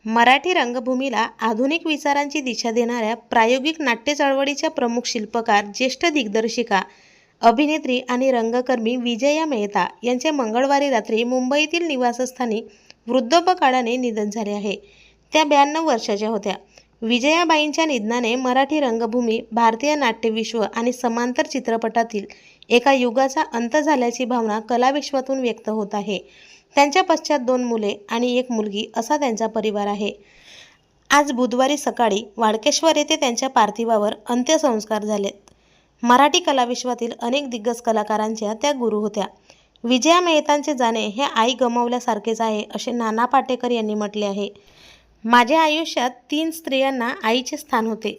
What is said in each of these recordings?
मराठी रंगभूमीला आधुनिक विचारांची दिशा देणाऱ्या प्रायोगिक नाट्य चळवळीच्या प्रमुख शिल्पकार, ज्येष्ठ दिग्दर्शिका, अभिनेत्री आणि रंगकर्मी विजया मेहता यांचे मंगळवारी रात्री मुंबईतील निवासस्थानी वृद्धापकाळाने निधन झाले आहे. त्या 92 वर्षाच्या होत्या. विजयाबाईंच्या निधनाने मराठी रंगभूमी, भारतीय नाट्यविश्व आणि समांतर चित्रपटातील एका युगाचा अंत झाल्याची भावना कलाविश्वातून व्यक्त होत आहे. त्यांच्या पश्चात 2 मुले आणि 1 मुलगी असा त्यांचा परिवार आहे. आज बुधवारी सकाळी वाडकेश्वर येथे त्यांच्या पार्थिवावर अंत्यसंस्कार झालेत. मराठी कलाविश्वातील अनेक दिग्गज कलाकारांच्या त्या गुरु होत्या. विजया मेहतांचे जाणे हे आई गमावल्यासारखेच आहे, असे नाना पाटेकर यांनी म्हटले आहे. माझ्या आयुष्यात 3 स्त्रियांना आईचे स्थान होते.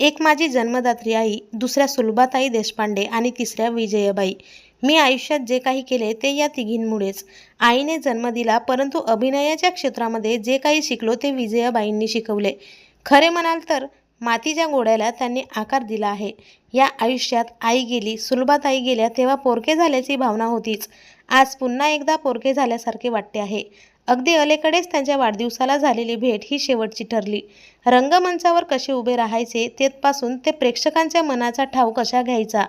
एक माझी जन्मदात्री आई, दुसऱ्या सुलभाताई देशपांडे आणि तिसऱ्या विजयाबाई. मी आयुष्यात जे काही केले ते या तिघींमुळेच. आईने जन्म दिला, परंतु अभिनयाच्या क्षेत्रामध्ये जे काही शिकलो ते विजयाबाईंनी शिकवले. खरे म्हणाल तर मातीच्या गोड्याला त्यांनी आकार दिला आहे. या आयुष्यात आई गेली, सुलभाताई गेल्या तेव्हा पोरके झाल्याची भावना होतीच. आज पुन्हा एकदा पोरके झाल्यासारखे वाटते आहे. अगदी अलीकडेच त्यांच्या वाढदिवसाला झालेली भेट ही शेवटची ठरली. रंगमंचावर कसे उभे राहायचे तेथपासून ते प्रेक्षकांच्या मनाचा ठाव कसा घ्यायचा,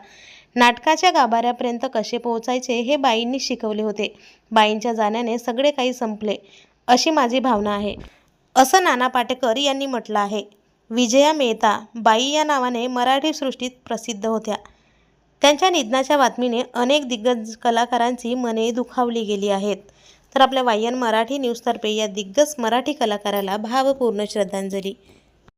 नाटकाच्या गाभाऱ्यापर्यंत कसे पोहोचायचे हे बाईंनी शिकवले होते. बाईंच्या जाण्याने सगळे काही संपले अशी माझी भावना आहे, असं नाना पाटेकर यांनी म्हटलं आहे. विजया मेहता बाई या नावाने मराठी सृष्टीत प्रसिद्ध होत्या. त्यांच्या निधनाच्या बातमीने अनेक दिग्गज कलाकारांची मने दुखावली गेली आहेत. तर आपल्या वायन मराठी न्यूजतर्फे या दिग्गज मराठी कलाकाराला भावपूर्ण श्रद्धांजली.